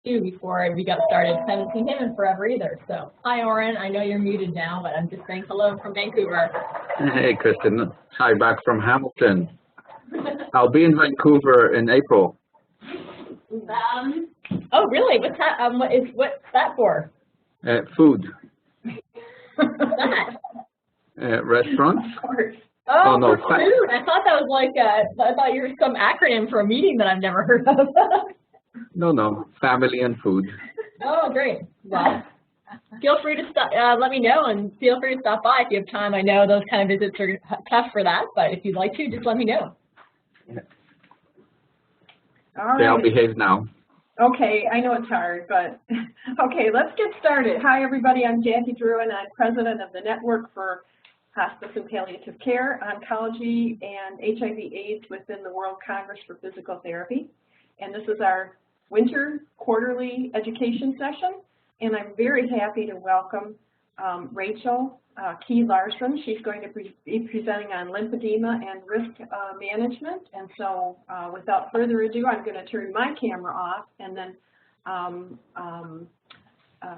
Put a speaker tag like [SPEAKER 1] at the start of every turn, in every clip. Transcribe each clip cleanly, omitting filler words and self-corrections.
[SPEAKER 1] too before we got started. I haven't seen him in forever either. So, hi, Oren. I know you're muted now, but I'm just saying hello from Vancouver.
[SPEAKER 2] Hey, Kristen. Hi, back from Hamilton. I'll be in Vancouver in April.
[SPEAKER 1] Oh, really? What's that? What's that for?
[SPEAKER 2] Food.
[SPEAKER 1] What's that?
[SPEAKER 2] Restaurants.
[SPEAKER 1] Of course. Oh,
[SPEAKER 2] no,
[SPEAKER 1] for food. I thought that was like I thought you were some acronym for a meeting that I've never heard of.
[SPEAKER 2] No, family and food.
[SPEAKER 1] Oh, great. Well, feel free to stop, let me know, and feel free to stop by if you have time. I know those kind of visits are tough for that, but if you'd like to, just let me know.
[SPEAKER 2] Yeah.
[SPEAKER 3] All right.
[SPEAKER 2] I'll behave now.
[SPEAKER 3] Okay, I know it's hard, but okay, let's get started. Hi, everybody. I'm Jackie Drew, and I'm president of the Network for Hospice and Palliative Care, Oncology, and HIV/AIDS within the World Congress for Physical Therapy. And this is our winter quarterly education session, and I'm very happy to welcome Rachel Fey-Larsen. She's going to be presenting on lymphedema and risk management. And so without further ado, I'm going to turn my camera off, and then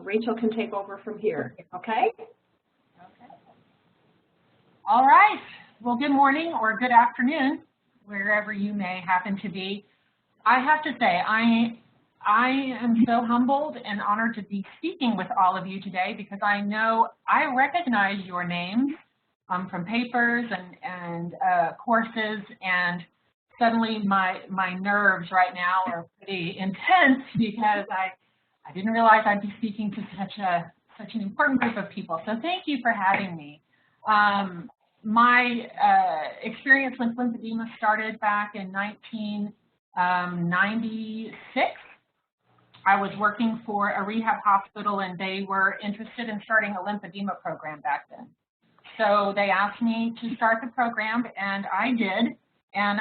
[SPEAKER 3] Rachel can take over from here, okay?
[SPEAKER 4] All right. Well, good morning or good afternoon, wherever you may happen to be. I have to say, I am so humbled and honored to be speaking with all of you today, because I know I recognize your names from papers and courses, and suddenly my nerves right now are pretty intense, because I didn't realize I'd be speaking to such an important group of people. So thank you for having me. My experience with lymphedema started back in 1996. I was working for a rehab hospital, and they were interested in starting a lymphedema program back then. So they asked me to start the program, and I did. And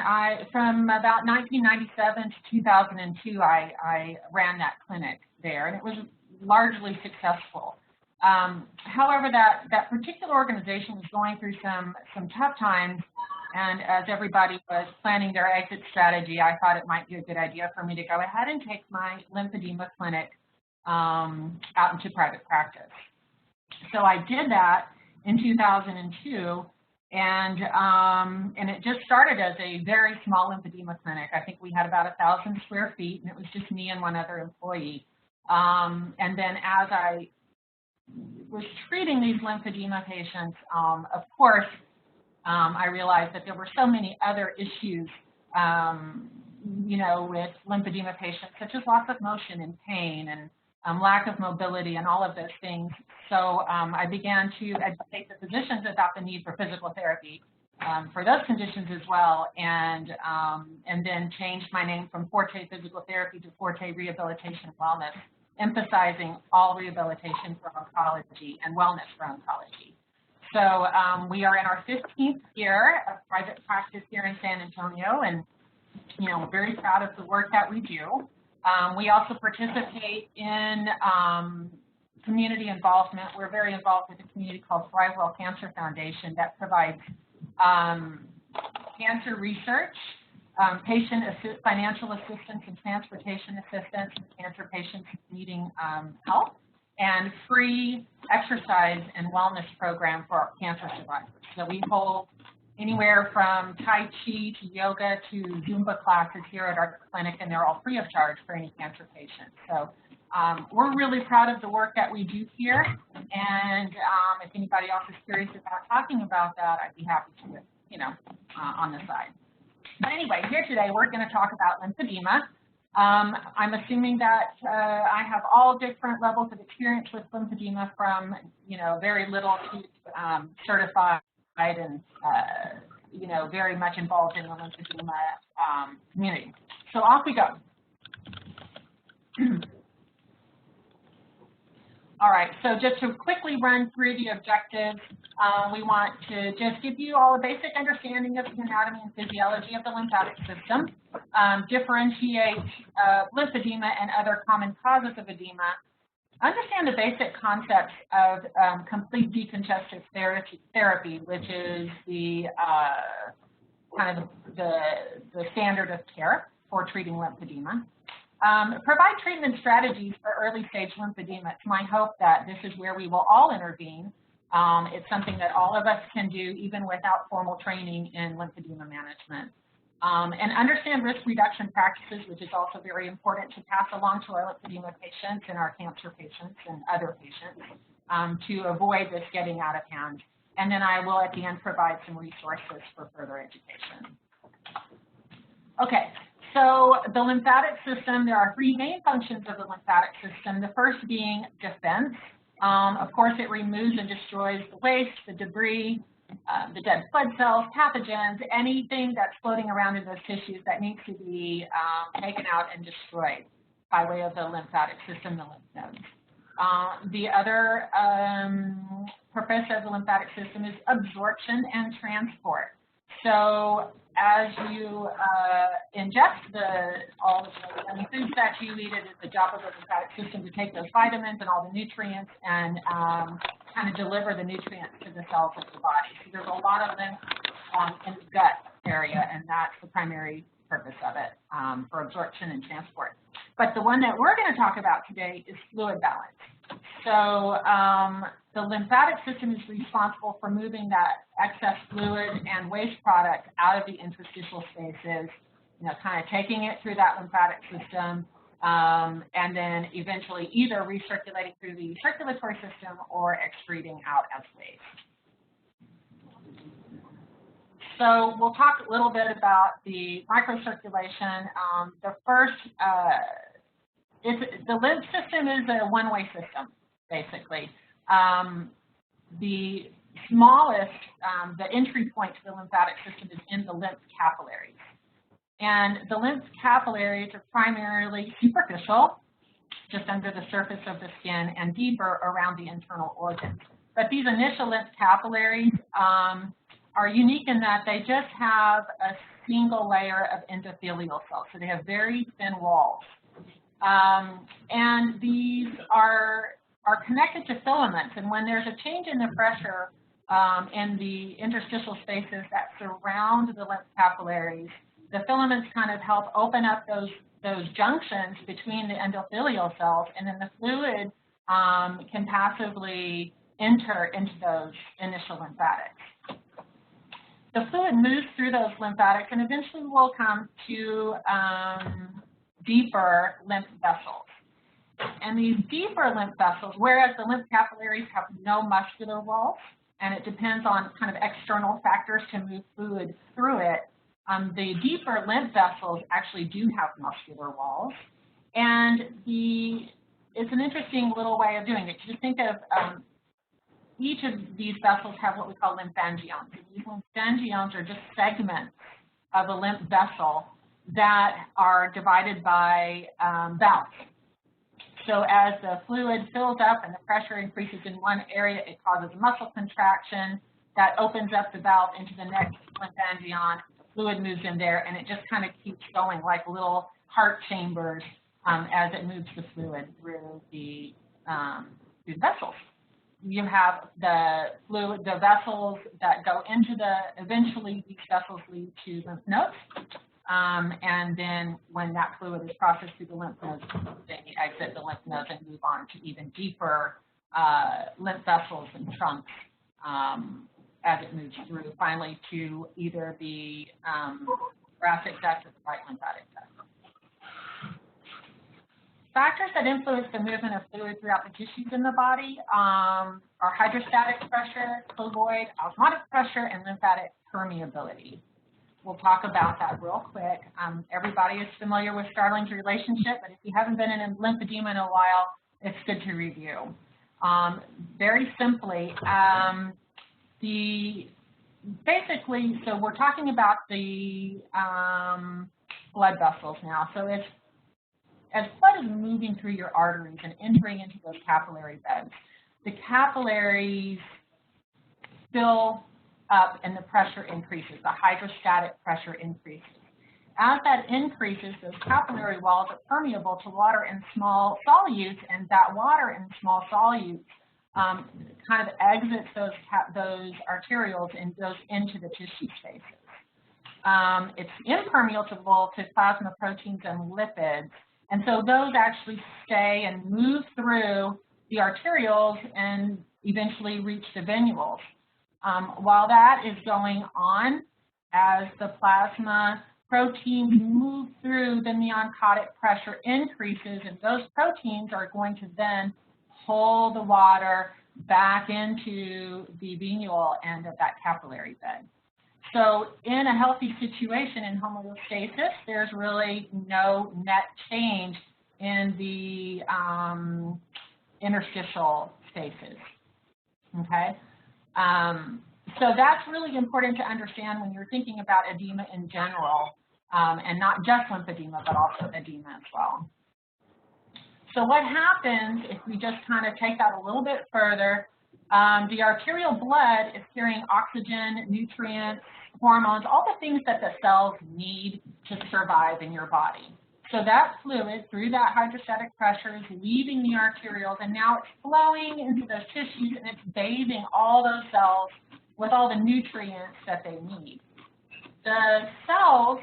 [SPEAKER 4] from about 1997 to 2002, I ran that clinic there, and it was largely successful. However, that particular organization was going through some tough times, and as everybody was planning their exit strategy, I thought it might be a good idea for me to go ahead and take my lymphedema clinic out into private practice. So I did that in 2002, and it just started as a very small lymphedema clinic. I think we had about 1,000 square feet, and it was just me and one other employee. And then as I was treating these lymphedema patients, of course, I realized that there were so many other issues, with lymphedema patients, such as loss of motion and pain and lack of mobility and all of those things. So I began to educate the physicians about the need for physical therapy for those conditions as well, and then changed my name from Forte Physical Therapy to Forte Rehabilitation Wellness, emphasizing all rehabilitation for oncology and wellness for oncology. So we are in our 15th year of private practice here in San Antonio, and we're very proud of the work that we do. We also participate in community involvement. We're very involved with a community called ThriveWell Cancer Foundation that provides cancer research, financial assistance and transportation assistance to cancer patients needing help, and free exercise and wellness program for our cancer survivors. So we hold anywhere from Tai Chi to yoga to Zumba classes here at our clinic, and they're all free of charge for any cancer patient. So we're really proud of the work that we do here, and if anybody else is curious about talking about that, I'd be happy to, on the side. But anyway, here today we're going to talk about lymphedema. I'm assuming that I have all different levels of experience with lymphedema, from very little to certified, and very much involved in the lymphedema community. So off we go. All right, so just to quickly run through the objectives, we want to just give you all a basic understanding of the anatomy and physiology of the lymphatic system, differentiate lymphedema and other common causes of edema, understand the basic concepts of complete decongestive therapy, which is the kind of the standard of care for treating lymphedema. Provide treatment strategies for early stage lymphedema. It's my hope that this is where we will all intervene. It's something that all of us can do even without formal training in lymphedema management. And understand risk reduction practices, which is also very important to pass along to our lymphedema patients and our cancer patients and other patients to avoid this getting out of hand. And then I will, at the end, provide some resources for further education. Okay, so the lymphatic system, there are three main functions of the lymphatic system, the first being defense. Of course, it removes and destroys the waste, the debris, the dead blood cells, pathogens, anything that's floating around in those tissues that needs to be taken out and destroyed by way of the lymphatic system, the lymph nodes. The other purpose of the lymphatic system is absorption and transport. So as you ingest all of the foods that you eat, it is the job of the lymphatic system to take those vitamins and all the nutrients and kind of deliver the nutrients to the cells of the body. So there's a lot of lymph in the gut area, and that's the primary purpose of it for absorption and transport. But the one that we're going to talk about today is fluid balance. So the lymphatic system is responsible for moving that excess fluid and waste product out of the interstitial spaces, kind of taking it through that lymphatic system, and then eventually either recirculating through the circulatory system or excreting out as waste. So we'll talk a little bit about the microcirculation. The first, the lymph system is a one-way system, basically. The smallest, the entry point to the lymphatic system is in the lymph capillaries. And the lymph capillaries are primarily superficial, just under the surface of the skin, and deeper around the internal organs. But these initial lymph capillaries are unique in that they just have a single layer of endothelial cells. So they have very thin walls. And these are connected to filaments. And when there's a change in the pressure in the interstitial spaces that surround the lymph capillaries, the filaments kind of help open up those junctions between the endothelial cells, and then the fluid can passively enter into those initial lymphatics. The fluid moves through those lymphatics and eventually will come to deeper lymph vessels. And these deeper lymph vessels, whereas the lymph capillaries have no muscular walls, and it depends on kind of external factors to move fluid through it, the deeper lymph vessels actually do have muscular walls. And it's an interesting little way of doing it. Just think of each of these vessels have what we call lymphangiones. These lymphangiones are just segments of a lymph vessel that are divided by valves. So as the fluid fills up and the pressure increases in one area, it causes muscle contraction that opens up the valve into the next lymphangion. The fluid moves in there, and it just kind of keeps going like little heart chambers as it moves the fluid through the vessels. You have the fluid, the vessels that go into eventually these vessels lead to lymph nodes. And then when that fluid is processed through the lymph nodes, they exit the lymph nodes and move on to even deeper lymph vessels and trunks as it moves through, finally to either the thoracic duct or the right lymphatic duct. Factors that influence the movement of fluid throughout the tissues in the body are hydrostatic pressure, colloid, osmotic pressure, and lymphatic permeability. We'll talk about that real quick. Everybody is familiar with Starling's relationship, but if you haven't been in a lymphedema in a while, it's good to review. Very simply, basically, so we're talking about the blood vessels now. So as blood is moving through your arteries and entering into those capillary beds, the capillaries fill up and the pressure increases, the hydrostatic pressure increases. As that increases, those capillary walls are permeable to water in small solutes, and that water in small solutes kind of exits those arterioles and goes into the tissue spaces. It's impermeable to plasma proteins and lipids, And so those actually stay and move through the arterioles and eventually reach the venules. While that is going on, as the plasma proteins move through, then the oncotic pressure increases, and those proteins are going to then pull the water back into the venule end of that capillary bed. So in a healthy situation in homeostasis, there's really no net change in the interstitial spaces, okay? So that's really important to understand when you're thinking about edema in general, and not just lymphedema, but also edema as well. So what happens if we just kind of take that a little bit further? The arterial blood is carrying oxygen, nutrients, hormones, all the things that the cells need to survive in your body. So that fluid, through that hydrostatic pressure, is leaving the arterioles, and now it's flowing into those tissues, and it's bathing all those cells with all the nutrients that they need. The cells,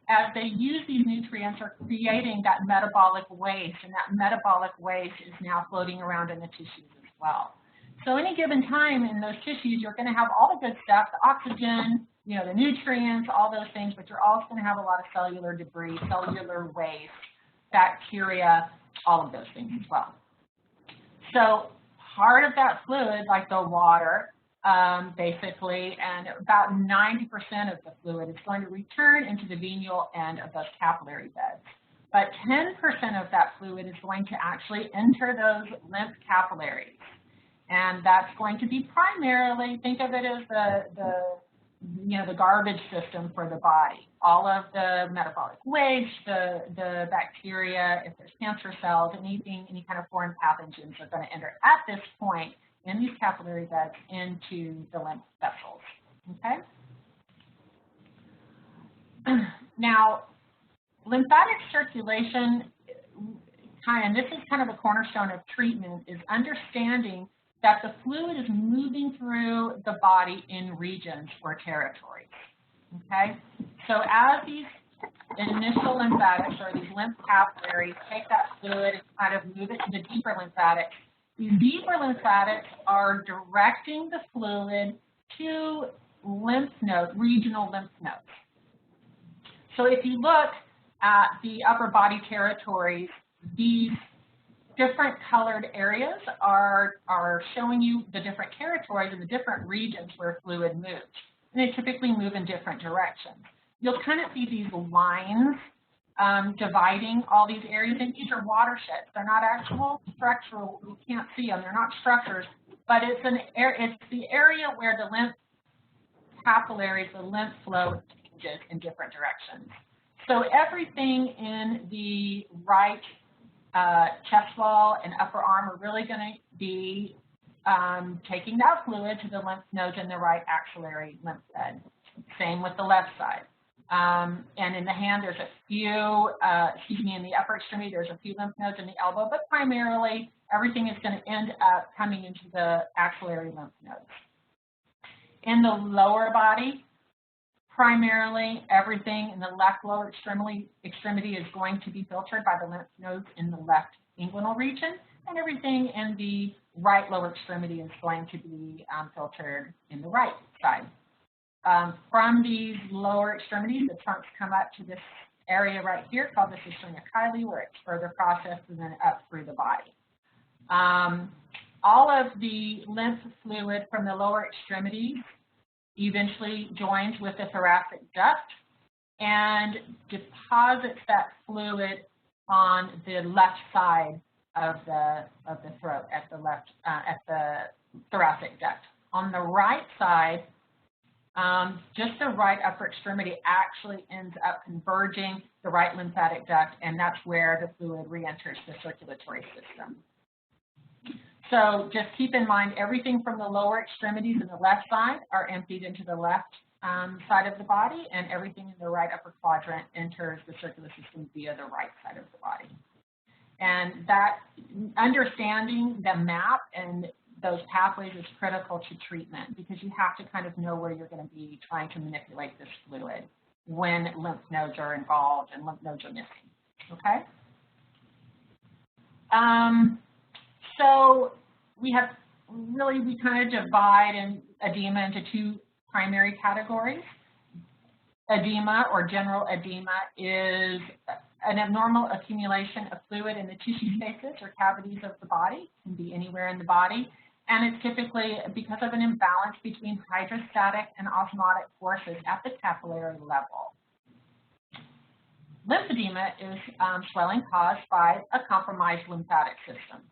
[SPEAKER 4] as they use these nutrients, are creating that metabolic waste, and that metabolic waste is now floating around in the tissues as well. So any given time in those tissues, you're going to have all the good stuff, the oxygen, you know, the nutrients, all those things, but you're also going to have a lot of cellular debris, cellular waste, bacteria, all of those things as well. So part of that fluid, like the water, basically, and about 90% of the fluid is going to return into the venule end of those capillary beds. But 10% of that fluid is going to actually enter those lymph capillaries. And that's going to be primarily, think of it as the garbage system for the body. All of the metabolic waste, the bacteria, if there's cancer cells, anything, any kind of foreign pathogens are going to enter at this point in these capillary beds into the lymph vessels, okay? Now, lymphatic circulation, and this is kind of a cornerstone of treatment, is understanding that the fluid is moving through the body in regions or territories, okay? So as these initial lymphatics, or these lymph capillaries, take that fluid and kind of move it to the deeper lymphatics, these deeper lymphatics are directing the fluid to lymph nodes, regional lymph nodes. So if you look at the upper body territories, these different colored areas are showing you the different territories and the different regions where fluid moves. And they typically move in different directions. You'll kind of see these lines dividing all these areas, and these are watersheds. They're not actual structural, you can't see them, they're not structures, but it's the area where the lymph capillaries, the lymph flow changes in different directions. So everything in the right chest wall and upper arm are really going to be taking that fluid to the lymph nodes in the right axillary lymph bed. Same with the left side. And in the hand, there's a few, in the upper extremity, there's a few lymph nodes in the elbow, but primarily everything is going to end up coming into the axillary lymph nodes. In the lower body, primarily everything in the left lower extremity is going to be filtered by the lymph nodes in the left inguinal region, and everything in the right lower extremity is going to be filtered in the right side. From these lower extremities, the trunks come up to this area right here called the cisterna chyli, where it's further processed and then up through the body. All of the lymph fluid from the lower extremities eventually joins with the thoracic duct and deposits that fluid on the left side of the throat, at the thoracic duct. On the right side, just the right upper extremity actually ends up converging the right lymphatic duct, and that's where the fluid re-enters the circulatory system. So just keep in mind, everything from the lower extremities in the left side are emptied into the left side of the body, and everything in the right upper quadrant enters the circular system via the right side of the body. And that understanding the map and those pathways is critical to treatment, because you have to kind of know where you're going to be trying to manipulate this fluid when lymph nodes are involved and lymph nodes are missing. okay? So we kind of divide edema into two primary categories. Edema, or general edema, is an abnormal accumulation of fluid in the tissue spaces or cavities of the body. It can be anywhere in the body, and it's typically because of an imbalance between hydrostatic and osmotic forces at the capillary level. Lymphedema is swelling caused by a compromised lymphatic system.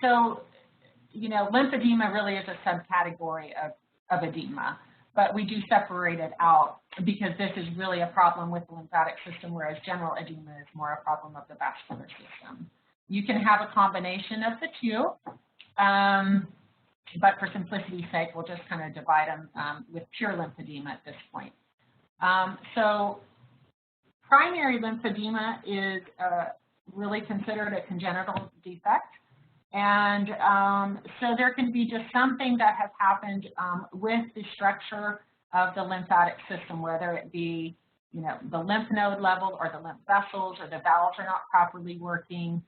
[SPEAKER 4] So, you know, lymphedema really is a subcategory of edema, but we do separate it out because this is really a problem with the lymphatic system, whereas general edema is more a problem of the vascular system. You can have a combination of the two, but for simplicity's sake, we'll just kind of divide them with pure lymphedema at this point. So primary lymphedema is really considered a congenital defect. And so there can be just something that has happened with the structure of the lymphatic system, whether it be, you know, the lymph node level or the lymph vessels or the valves are not properly working.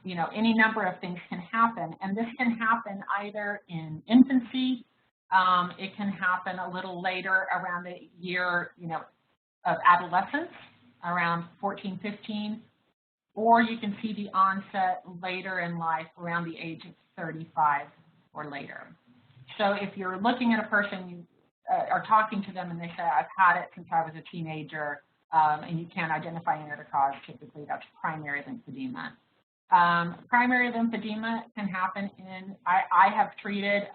[SPEAKER 4] You know, any number of things can happen. And this can happen either in infancy. It can happen a little later around the year, you know, of adolescence, around 14, 15. Or you can see the onset later in life around the age of 35 or later. So if you're looking at a person, you are talking to them and they say, I've had it since I was a teenager, and you can't identify any other cause, typically that's primary lymphedema. Primary lymphedema can happen in, I have treated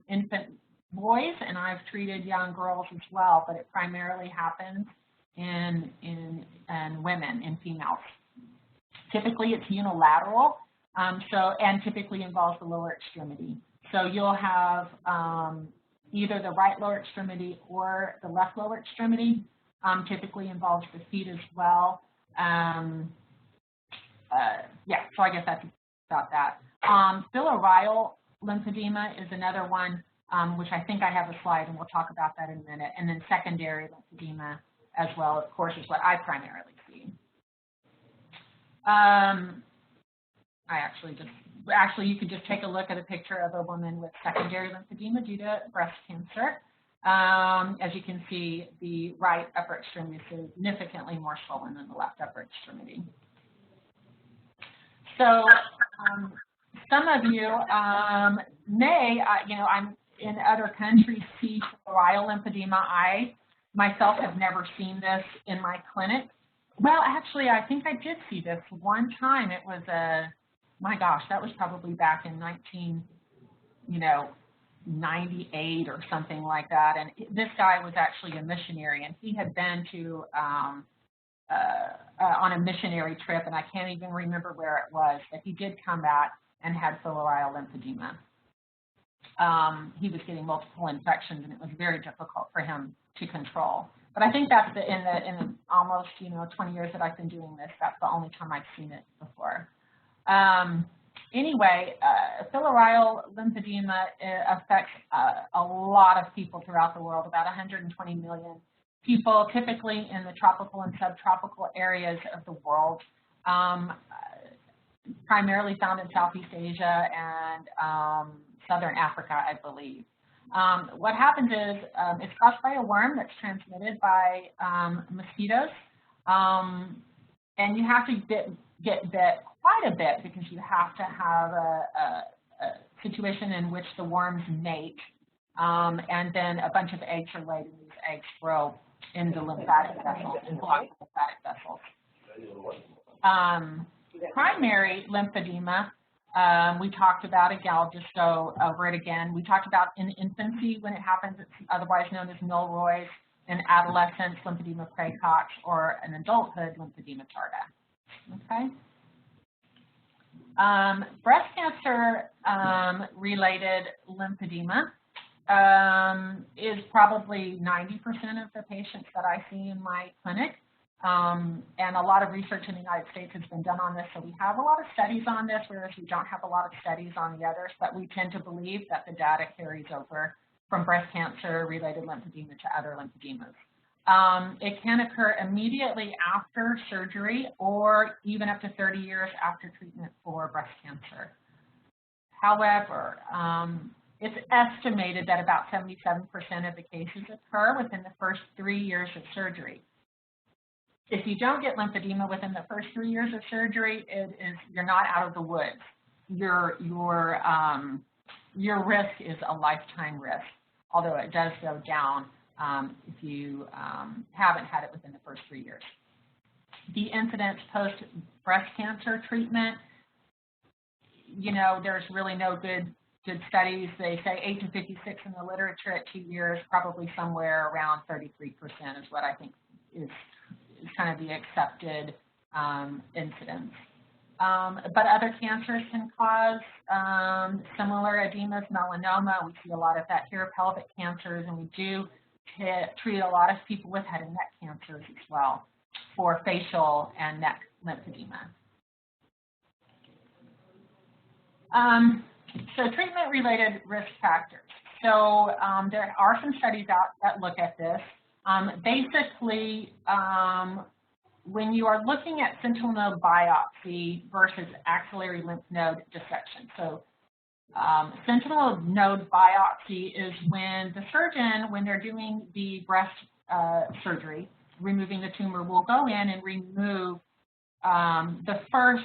[SPEAKER 4] infant boys and I've treated young girls as well, but it primarily happens in women, in females. Typically, it's unilateral, and typically involves the lower extremity. So you'll have either the right lower extremity or the left lower extremity. Typically involves the feet as well. Yeah, so I guess that's about that. Fey-Larsen lymphedema is another one, which I think I have a slide, and we'll talk about that in a minute. And then secondary lymphedema as well, of course, is what I primarily see. You could just take a look at a picture of a woman with secondary lymphedema due to breast cancer. As you can see, the right upper extremity is significantly more swollen than the left upper extremity. So some of you may, you know, I'm in other countries see Fey-Larsen lymphedema. I myself have never seen this in my clinic. Well, actually, I think I did see this one time. It was my gosh, that was probably back in 1998 or something like that. And this guy was actually a missionary, and he had been to on a missionary trip, and I can't even remember where it was, but he did come back and had Fey-Larsen lymphedema. He was getting multiple infections, and it was very difficult for him to control. But I think that's in the almost 20 years that I've been doing this, that's the only time I've seen it before. Anyway, Fey-Larsen lymphedema affects a lot of people throughout the world, about 120 million people, typically in the tropical and subtropical areas of the world, primarily found in Southeast Asia and Southern Africa, I believe. What happens is it's caused by a worm that's transmitted by mosquitoes, and you have to get bit quite a bit because you have to have a situation in which the worms mate, and then a bunch of eggs are laid, and these eggs grow in the lymphatic vessels and block the lymphatic vessels. Primary lymphedema, we talked about it. I'll just go over it again. We talked about in infancy when it happens, it's otherwise known as Milroy's, in adolescence, lymphedema praecox, or in adulthood, lymphedema tarda. Okay. Breast cancer related lymphedema is probably 90% of the patients that I see in my clinic. And a lot of research in the United States has been done on this, so we have a lot of studies on this, whereas we don't have a lot of studies on the others, but we tend to believe that the data carries over from breast cancer-related lymphedema to other lymphedemas. It can occur immediately after surgery or even up to 30 years after treatment for breast cancer. However, it's estimated that about 77% of the cases occur within the first 3 years of surgery. If you don't get lymphedema within the first 3 years of surgery, you're not out of the woods. Your risk is a lifetime risk, although it does go down if you haven't had it within the first 3 years. The incidence post-breast cancer treatment, you know, there's really no good studies. They say 8 to 56 in the literature at 2 years, probably somewhere around 33% is what I think is kind of the accepted incidence. But other cancers can cause similar edemas, melanoma. We see a lot of that here, pelvic cancers, and we do treat a lot of people with head and neck cancers as well for facial and neck lymphedema. So treatment-related risk factors. So there are some studies out that look at this. Basically, when you are looking at sentinel node biopsy versus axillary lymph node dissection. So sentinel node biopsy is when the surgeon, when they're doing the breast surgery, removing the tumor, will go in and remove the first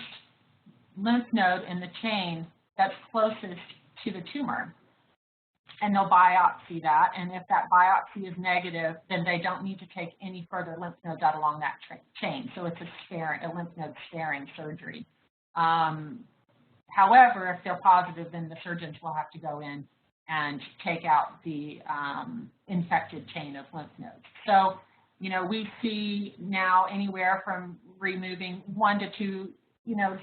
[SPEAKER 4] lymph node in the chain that's closest to the tumor. And they'll biopsy that, and if that biopsy is negative, then they don't need to take any further lymph nodes out along that chain. So it's a lymph node sparing surgery. However, if they're positive, then the surgeons will have to go in and take out the infected chain of lymph nodes. So, you know, we see now anywhere from removing 1 to 2,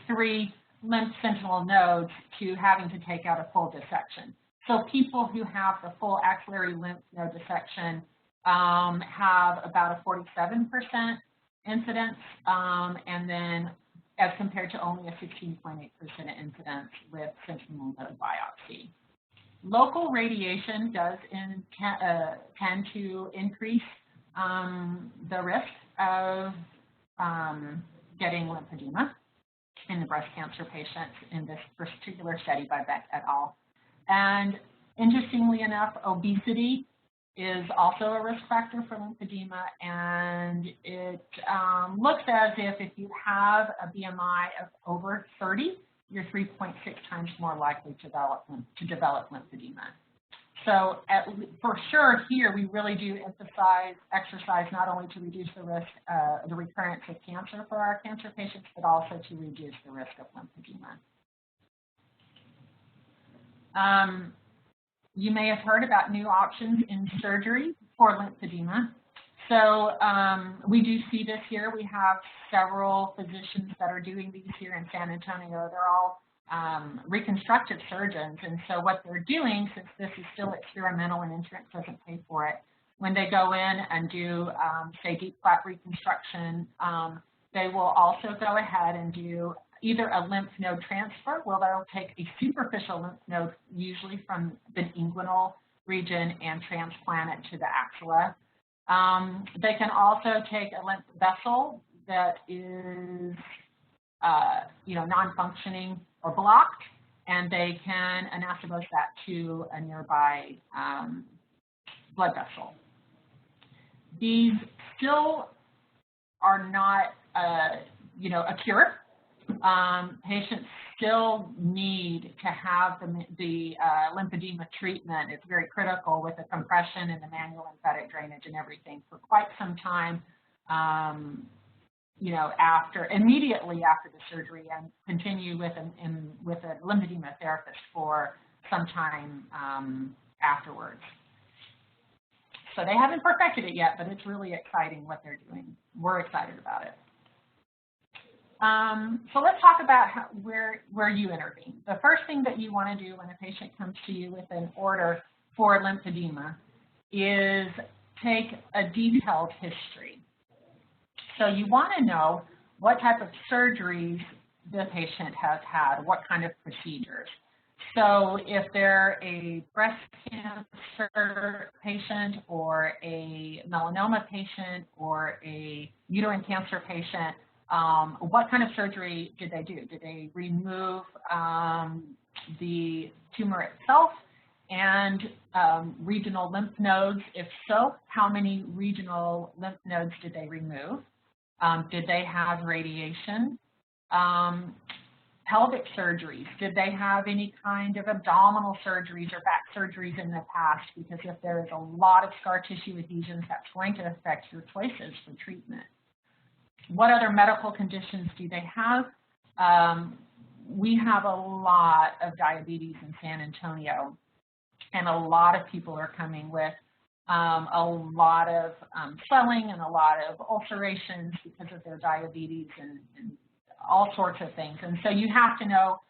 [SPEAKER 4] 3 lymph sentinel nodes to having to take out a full dissection. So people who have the full axillary lymph node dissection have about a 47% incidence, and then as compared to only a 16.8% incidence with sentinel node biopsy. Local radiation does tend to increase the risk of getting lymphedema in the breast cancer patients in this particular study by Beck et al. And interestingly enough, obesity is also a risk factor for lymphedema, and it looks as if you have a BMI of over 30, you're 3.6 times more likely to develop lymphedema. So for sure here, we really do emphasize exercise not only to reduce the risk, the recurrence of cancer for our cancer patients, but also to reduce the risk of lymphedema. You may have heard about new options in surgery for lymphedema. So we do see this here. We have several physicians that are doing these here in San Antonio. They're all reconstructive surgeons, and so what they're doing, since this is still experimental and insurance doesn't pay for it, when they go in and do, say, deep flap reconstruction, they will also go ahead and do either a lymph node transfer, where they'll take a superficial lymph node, usually from the inguinal region, and transplant it to the axilla. They can also take a lymph vessel that is, non-functioning or blocked, and they can anastomose that to a nearby blood vessel. These still are not, a cure. Patients still need to have the lymphedema treatment. It's very critical with the compression and the manual lymphatic drainage and everything for quite some time, immediately after the surgery, and continue with a lymphedema therapist for some time afterwards. So they haven't perfected it yet, but it's really exciting what they're doing. We're excited about it. So let's talk about where you intervene. The first thing that you want to do when a patient comes to you with an order for lymphedema is take a detailed history. So you want to know what type of surgeries the patient has had, what kind of procedures. So if they're a breast cancer patient or a melanoma patient or a uterine cancer patient, what kind of surgery did they do? Did they remove the tumor itself and regional lymph nodes? If so, how many regional lymph nodes did they remove? Did they have radiation? Pelvic surgeries, did they have any kind of abdominal surgeries or back surgeries in the past? Because if there is a lot of scar tissue adhesions, that's going to affect your choices for treatment. What other medical conditions do they have? We have a lot of diabetes in San Antonio, and a lot of people are coming with a lot of swelling and a lot of ulcerations because of their diabetes and all sorts of things. And so you have to know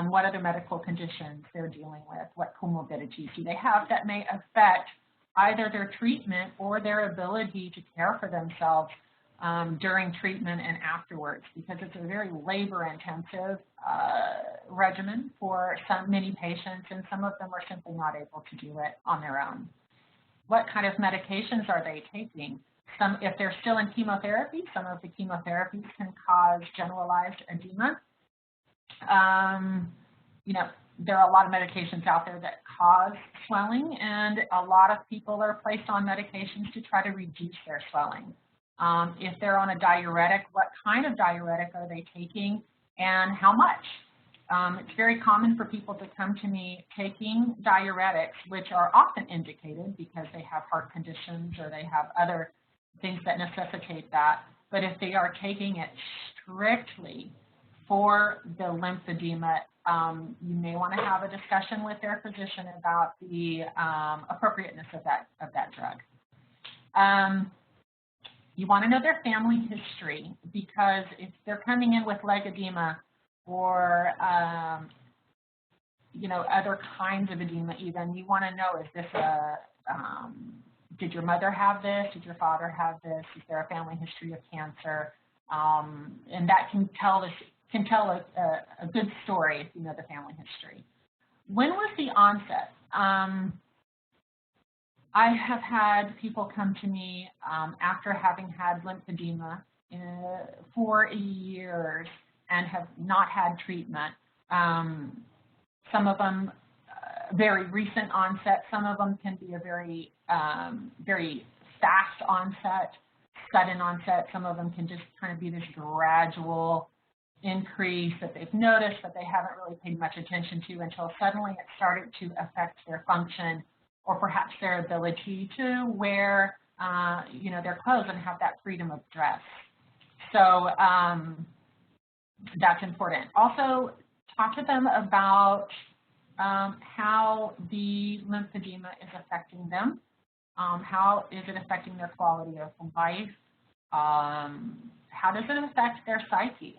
[SPEAKER 4] what other medical conditions they're dealing with, what comorbidities do they have that may affect either their treatment or their ability to care for themselves during treatment and afterwards, because it's a very labor-intensive regimen for many patients, and some of them are simply not able to do it on their own. What kind of medications are they taking? If they're still in chemotherapy, some of the chemotherapies can cause generalized edema. You know, there are a lot of medications out there that cause swelling, and a lot of people are placed on medications to try to reduce their swelling. If they're on a diuretic, what kind of diuretic are they taking and how much? It's very common for people to come to me taking diuretics, which are often indicated because they have heart conditions or they have other things that necessitate that. But if they are taking it strictly for the lymphedema, you may want to have a discussion with their physician about the appropriateness of that drug. You want to know their family history, because if they're coming in with leg edema or you know, other kinds of edema even, you want to know, is this a did your mother have this? Did your father have this? Is there a family history of cancer? And that can tell a good story if you know the family history. When was the onset? I have had people come to me after having had lymphedema for years and have not had treatment. Some of them very recent onset. Some of them can be a very fast onset, sudden onset. Some of them can just kind of be this gradual increase that they've noticed but they haven't really paid much attention to until suddenly it started to affect their function or perhaps their ability to wear you know, their clothes and have that freedom of dress. So that's important. Also, talk to them about how the lymphedema is affecting them. How is it affecting their quality of life? How does it affect their psyche?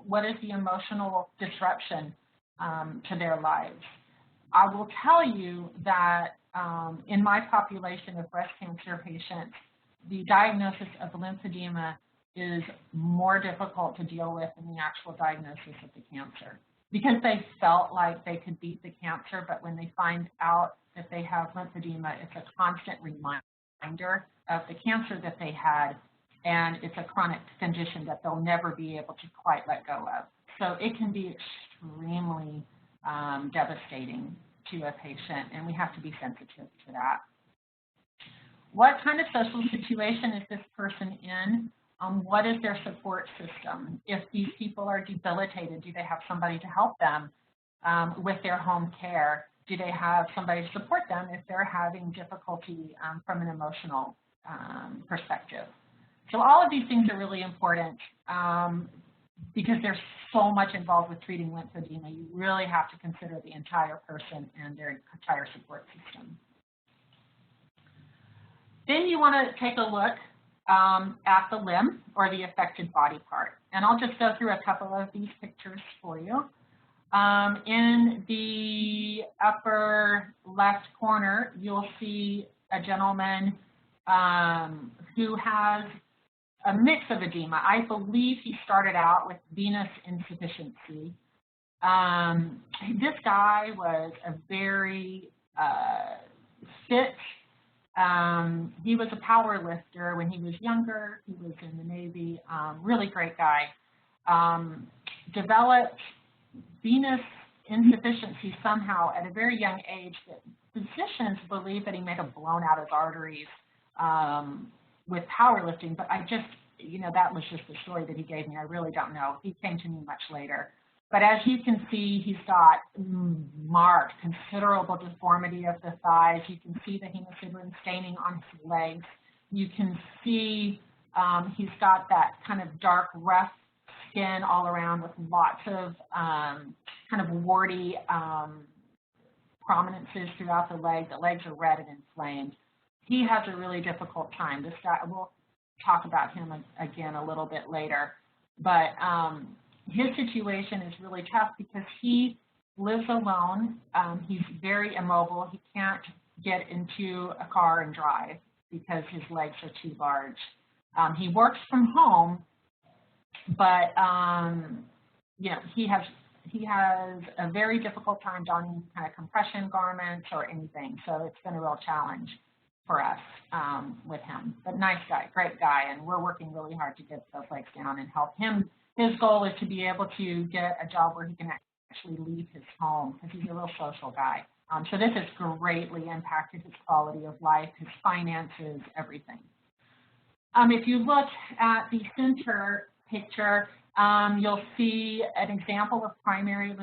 [SPEAKER 4] What is the emotional disruption to their lives? I will tell you that in my population of breast cancer patients, the diagnosis of lymphedema is more difficult to deal with than the actual diagnosis of the cancer, because they felt like they could beat the cancer, but when they find out that they have lymphedema, it's a constant reminder of the cancer that they had, and it's a chronic condition that they'll never be able to quite let go of. So it can be extremely devastating to a patient, and we have to be sensitive to that. What kind of social situation is this person in? What is their support system? If these people are debilitated, do they have somebody to help them with their home care? Do they have somebody to support them if they're having difficulty from an emotional perspective? So all of these things are really important because there's so much involved with treating lymphedema. You really have to consider the entire person and their entire support system. Then you want to take a look at the limb or the affected body part. And I'll just go through a couple of these pictures for you. In the upper left corner, you'll see a gentleman who has a mix of edema. I believe he started out with venous insufficiency. This guy was a very fit. He was a power lifter when he was younger. He was in the Navy. Really great guy. Developed venous insufficiency somehow at a very young age that physicians believe that he may have blown out his arteries with powerlifting, but I just, that was just the story that he gave me. I really don't know. He came to me much later. But as you can see, he's got marked, considerable deformity of the thighs. You can see the hemosiderin staining on his legs. You can see he's got that kind of dark, rough skin all around with lots of kind of warty prominences throughout the leg. The legs are red and inflamed. He has a really difficult time. This guy, we'll talk about him again a little bit later. But his situation is really tough because he lives alone. He's very immobile. He can't get into a car and drive because his legs are too large. He works from home, but he has a very difficult time donning kind of compression garments or anything. So it's been a real challenge for us with him. But nice guy, great guy, and we're working really hard to get those legs down and help him. His goal is to be able to get a job where he can actually leave his home because he's a real social guy. So this has greatly impacted his quality of life, his finances, everything. If you look at the center picture, you'll see an example of primary,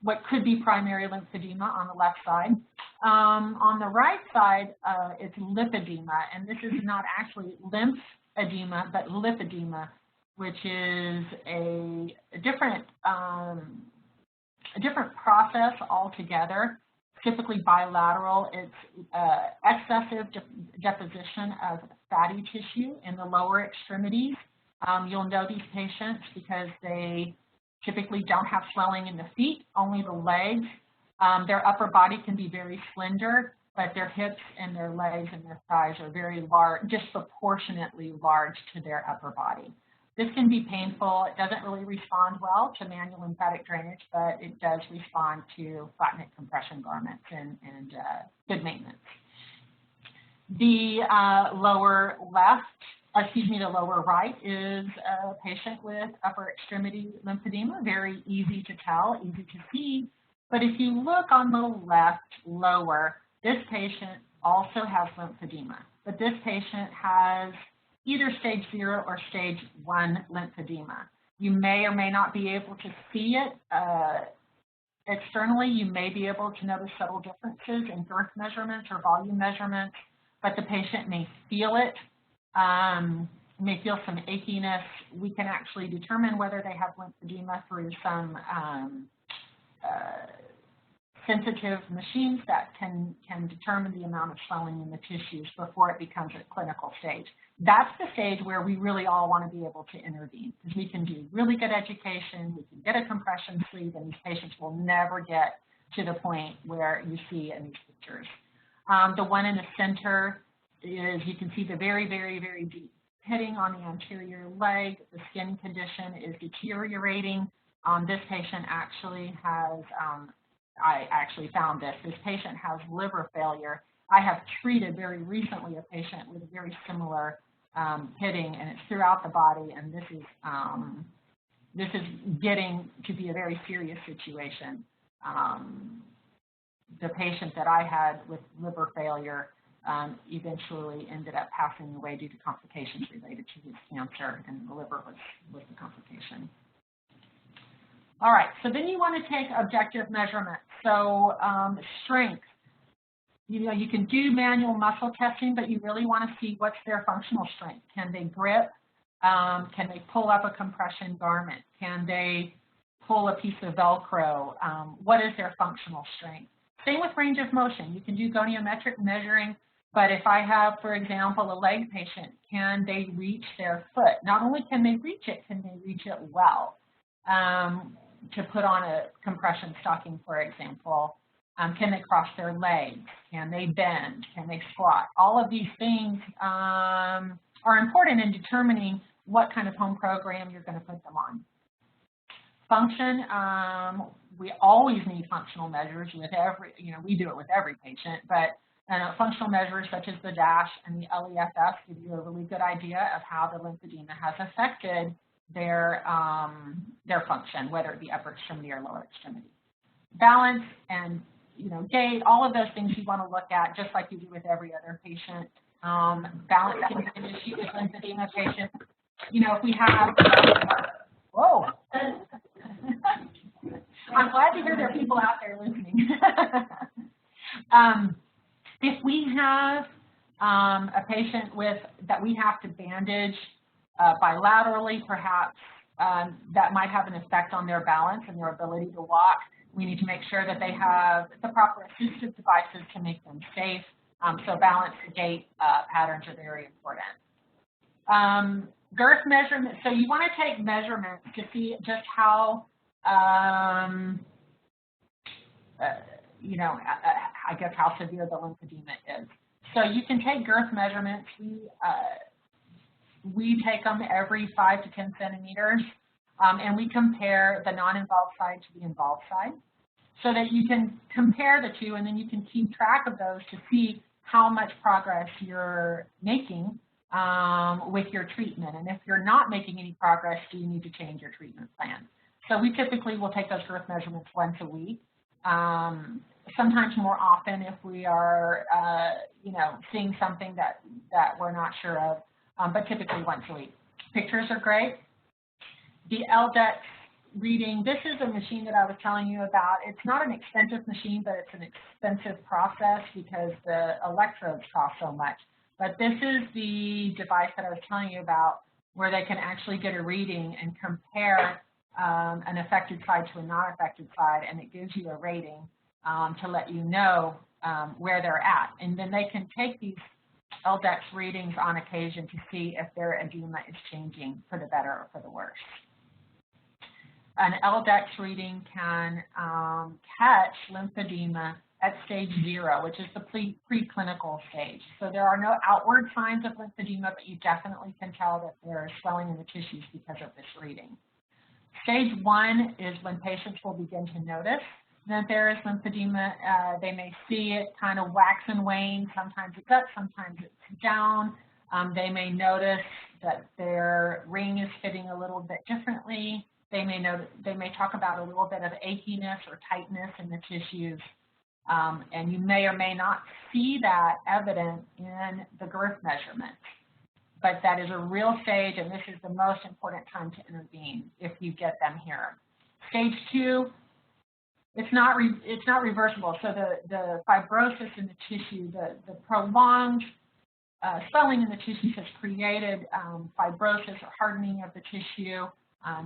[SPEAKER 4] what could be primary lymphedema on the left side. On the right side, it's lymphedema, and this is not actually lymphedema, but lymphedema, which is a different process altogether, typically bilateral. It's excessive deposition of fatty tissue in the lower extremities. You'll know these patients because they typically don't have swelling in the feet, only the legs. Their upper body can be very slender, but their hips and their legs and their thighs are very large, disproportionately large to their upper body. This can be painful. It doesn't really respond well to manual lymphatic drainage, but it does respond to flat neck compression garments and good maintenance. The lower right is a patient with upper extremity lymphedema, very easy to tell, easy to see. But if you look on the left lower, this patient also has lymphedema, but this patient has either stage 0 or stage 1 lymphedema. You may or may not be able to see it externally. You may be able to notice subtle differences in girth measurements or volume measurements, but the patient may feel it, may feel some achiness. We can actually determine whether they have lymphedema through some sensitive machines that can determine the amount of swelling in the tissues before it becomes a clinical stage. That's the stage where we really all want to be able to intervene because we can do really good education, we can get a compression sleeve, and these patients will never get to the point where you see in these pictures. The one in the center is, you can see the very, very, very deep pitting on the anterior leg. The skin condition is deteriorating. This patient actually has, I actually found this patient has liver failure. I have treated very recently a patient with a very similar pitting, and it's throughout the body, and this is getting to be a very serious situation. The patient that I had with liver failure eventually ended up passing away due to complications related to his cancer, and the liver was the complication. All right, so then you want to take objective measurements. So strength. You can do manual muscle testing, but you really want to see what's their functional strength. Can they grip? Can they pull up a compression garment? Can they pull a piece of Velcro? What is their functional strength? Same with range of motion. You can do goniometric measuring, but if I have, for example, a leg patient, can they reach their foot? Not only can they reach it, can they reach it well? To put on a compression stocking, for example, can they cross their legs? Can they bend? Can they squat? All of these things are important in determining what kind of home program you're going to put them on. Function, we always need functional measures with every, we do it with every patient, but functional measures such as the DASH and the LEFS give you a really good idea of how the lymphedema has affected their function, whether it be upper extremity or lower extremity. Balance and, gait, all of those things you want to look at just like you do with every other patient. Balance can be an issue with lymphedema patients. If we have, whoa. I'm glad to hear there are people out there listening. If we have a patient that we have to bandage bilaterally, perhaps that might have an effect on their balance and their ability to walk, we need to make sure that they have the proper assistive devices to make them safe. So balance and gait patterns are very important. Girth measurement, so you want to take measurements to see just how, I guess how severe the lymphedema is. So you can take girth measurements. We take them every 5 to 10 centimeters, and we compare the non-involved side to the involved side so that you can compare the two, and then you can keep track of those to see how much progress you're making with your treatment. And if you're not making any progress, do you need to change your treatment plan? So we typically will take those girth measurements once a week. Sometimes more often if we are, seeing something that we're not sure of, but typically once a week. Pictures are great. The LDEX reading, this is a machine that I was telling you about. It's not an expensive machine, but it's an expensive process because the electrodes cost so much. But this is the device that I was telling you about where they can actually get a reading and compare an affected side to a non-affected side, and it gives you a rating to let you know where they're at. And then they can take these LDEX readings on occasion to see if their edema is changing for the better or for the worse. An LDEX reading can catch lymphedema at stage 0, which is the preclinical stage. So there are no outward signs of lymphedema, but you definitely can tell that there is swelling in the tissues because of this reading. Stage 1 is when patients will begin to notice that there is lymphedema. They may see it kind of wax and wane. Sometimes it's up, sometimes it's down. They may notice that their ring is fitting a little bit differently. They may talk about a little bit of achiness or tightness in the tissues. And you may or may not see that evident in the girth measurement. But that is a real stage, and this is the most important time to intervene if you get them here. Stage 2, it's not reversible. So the fibrosis in the tissue, the prolonged swelling in the tissues has created fibrosis or hardening of the tissue.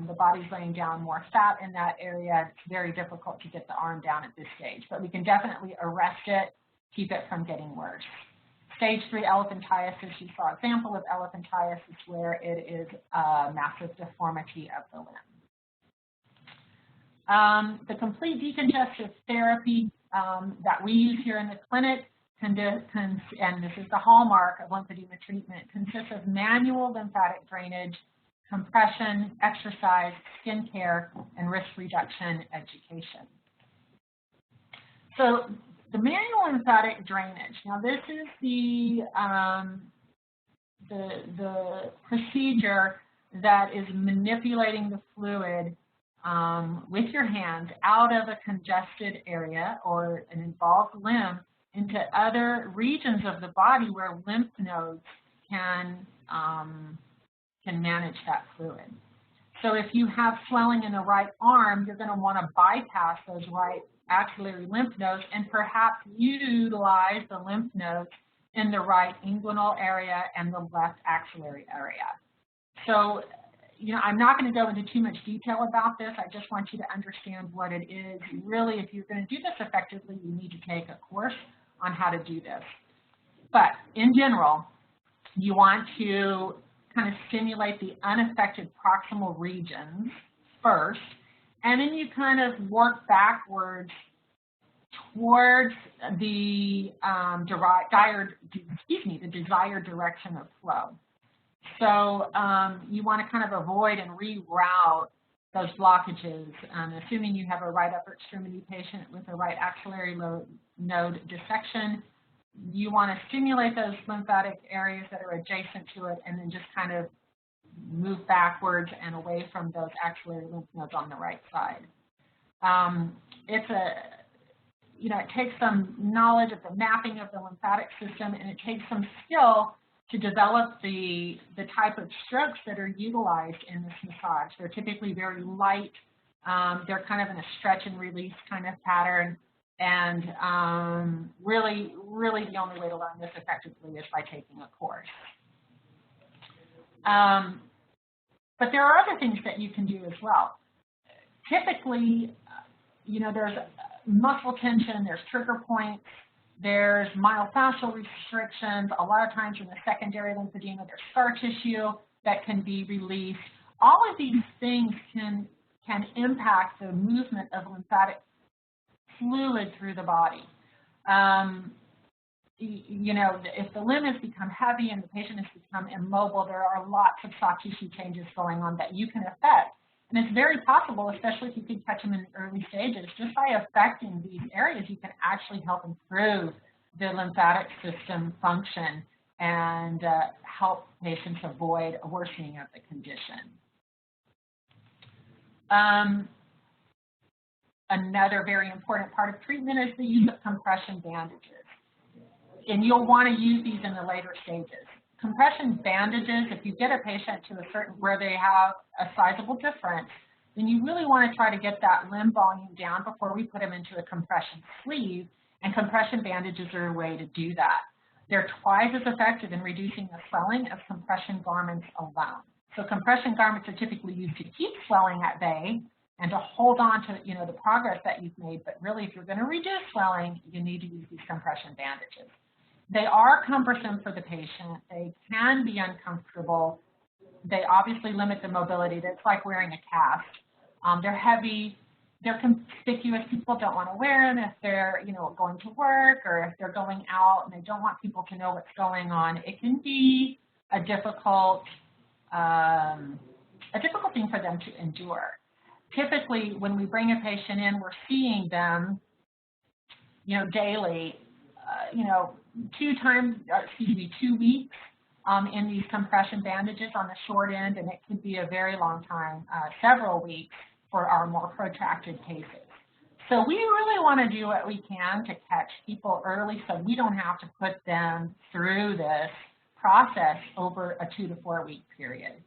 [SPEAKER 4] The body's laying down more fat in that area. It's very difficult to get the arm down at this stage, but we can definitely arrest it, keep it from getting worse. Stage 3 elephantiasis, you saw an example of elephantiasis where it is a massive deformity of the limb. The complete decongestive therapy that we use here in the clinic, and this is the hallmark of lymphedema treatment, consists of manual lymphatic drainage, compression, exercise, skin care, and risk reduction education. So the manual lymphatic drainage. Now this is the procedure that is manipulating the fluid with your hands out of a congested area or an involved limb into other regions of the body where lymph nodes can manage that fluid. So if you have swelling in the right arm, you're going to want to bypass those right axillary lymph nodes and perhaps utilize the lymph nodes in the right inguinal area and the left axillary area. So, I'm not going to go into too much detail about this. I just want you to understand what it is. Really, if you're going to do this effectively, you need to take a course on how to do this. But in general, you want to kind of stimulate the unaffected proximal regions first, and then you kind of work backwards towards the desired direction of flow. So you want to kind of avoid and reroute those blockages. Assuming you have a right upper extremity patient with a right axillary node dissection, you want to stimulate those lymphatic areas that are adjacent to it and then just kind of move backwards and away from those axillary lymph nodes on the right side. It takes some knowledge of the mapping of the lymphatic system, and it takes some skill to develop the type of strokes that are utilized in this massage. They're typically very light. They're kind of in a stretch and release kind of pattern. And really the only way to learn this effectively is by taking a course. But there are other things that you can do as well. Typically, there's muscle tension, there's trigger points, there's myofascial restrictions. A lot of times in the secondary lymphedema, there's scar tissue that can be released. All of these things can impact the movement of lymphatic fluid through the body. If the limb has become heavy and the patient has become immobile, there are lots of soft tissue changes going on that you can affect. And it's very possible, especially if you can catch them in the early stages, just by affecting these areas, you can actually help improve the lymphatic system function and help patients avoid a worsening of the condition. Another very important part of treatment is the use of compression bandages. And you'll want to use these in the later stages. Compression bandages, if you get a patient to a certain where they have a sizable difference, then you really want to try to get that limb volume down before we put them into a compression sleeve, and compression bandages are a way to do that. They're twice as effective in reducing the swelling as compression garments alone. So compression garments are typically used to keep swelling at bay and to hold on to the progress that you've made, but really if you're going to reduce swelling, you need to use these compression bandages. They are cumbersome for the patient. They can be uncomfortable. They obviously limit the mobility. It's like wearing a cast. They're heavy. They're conspicuous. People don't want to wear them if they're, going to work or if they're going out and they don't want people to know what's going on. It can be a difficult thing for them to endure. Typically, when we bring a patient in, we're seeing them, daily. 2 weeks in these compression bandages on the short end, and it could be a very long time, several weeks for our more protracted cases. So we really want to do what we can to catch people early so we don't have to put them through this process over a 2 to 4 week period.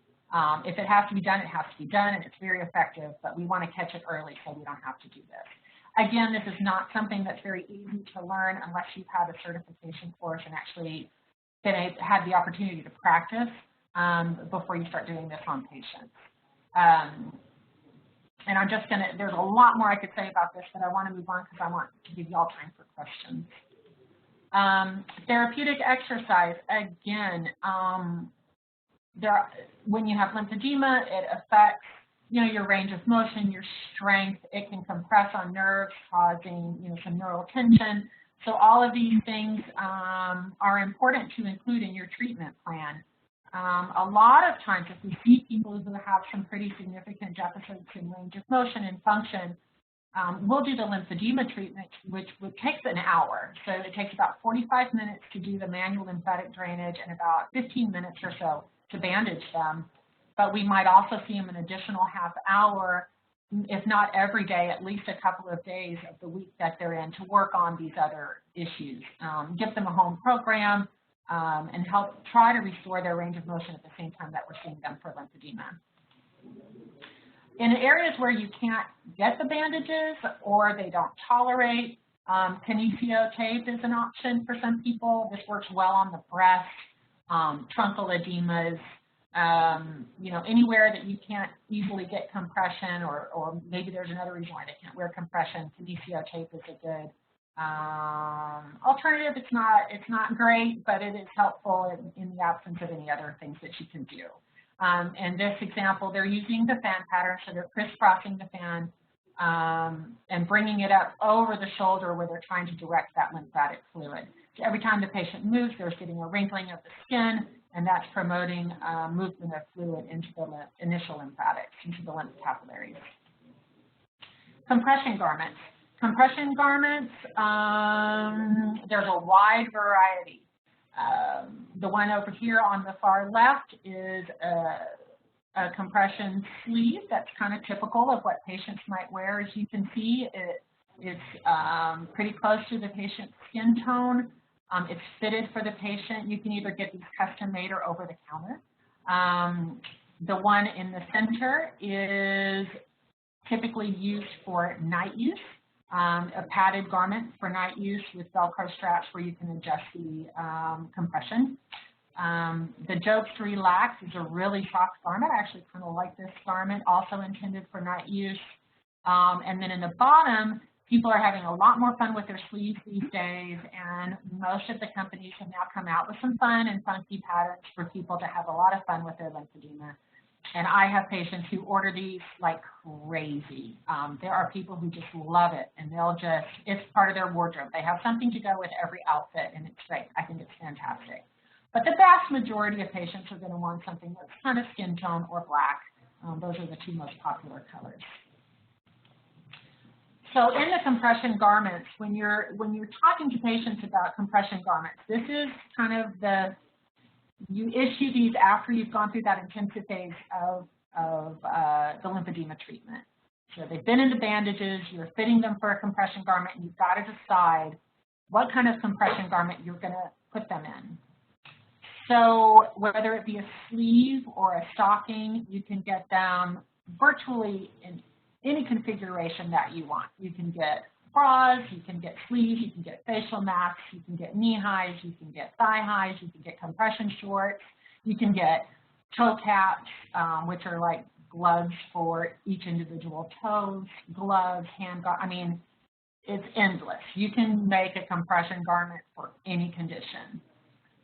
[SPEAKER 4] If it has to be done, it has to be done, and it's very effective, but we want to catch it early so we don't have to do this. Again, this is not something that's very easy to learn unless you've had a certification course and actually had the opportunity to practice before you start doing this on patients. And I'm just there's a lot more I could say about this, but I want to move on because I want to give you all time for questions. Therapeutic exercise, again, when you have lymphedema, it affects your range of motion, your strength. It can compress on nerves, causing some neural tension. So all of these things are important to include in your treatment plan. A lot of times, if we see people who have some pretty significant deficits in range of motion and function, we'll do the lymphedema treatment, which takes an hour. So it takes about 45 minutes to do the manual lymphatic drainage and about 15 minutes or so to bandage them. But we might also see them an additional half hour, if not every day, at least a couple of days of the week that they're in to work on these other issues. Give them a home program and help try to restore their range of motion at the same time that we're seeing them for lymphedema. In areas where you can't get the bandages or they don't tolerate, KINESIO tape is an option for some people. This works well on the breast, truncal edemas, anywhere that you can't easily get compression, or maybe there's another reason why they can't wear compression. KINESIO tape is a good alternative. It's not great, but it is helpful in the absence of any other things that you can do. In this example, they're using the fan pattern, so they're crisscrossing the fan and bringing it up over the shoulder where they're trying to direct that lymphatic fluid. So every time the patient moves, there's getting a wrinkling of the skin, and that's promoting movement of fluid into the initial lymphatics, into the lymph capillaries. Compression garments. Compression garments, there's a wide variety. The one over here on the far left is a compression sleeve that's kind of typical of what patients might wear. As you can see, it's pretty close to the patient's skin tone. It's fitted for the patient. You can either get these custom made or over the counter. The one in the center is typically used for night use, a padded garment for night use with Velcro straps where you can adjust the compression. The Jokes Relax is a really soft garment. I actually kind of like this garment, also intended for night use. And then in the bottom, people are having a lot more fun with their sleeves these days, and most of the companies have now come out with some fun and funky patterns for people to have a lot of fun with their lymphedema. And I have patients who order these like crazy. There are people who just love it, and they'll just, it's part of their wardrobe. They have something to go with every outfit, and it's great. I think it's fantastic. But the vast majority of patients are going to want something that's kind of skin tone or black. Those are the two most popular colors. So in the compression garments, when you're talking to patients about compression garments, this is kind of you issue these after you've gone through that intensive phase of the lymphedema treatment. So they've been into bandages, you're fitting them for a compression garment, and you've got to decide what kind of compression garment you're going to put them in. So whether it be a sleeve or a stocking, you can get them virtually in any configuration that you want. You can get bras, you can get sleeves, you can get facial masks, you can get knee highs, you can get thigh highs, you can get compression shorts, you can get toe caps, which are like gloves for each individual toes, gloves, hand guards. I mean, it's endless. You can make a compression garment for any condition.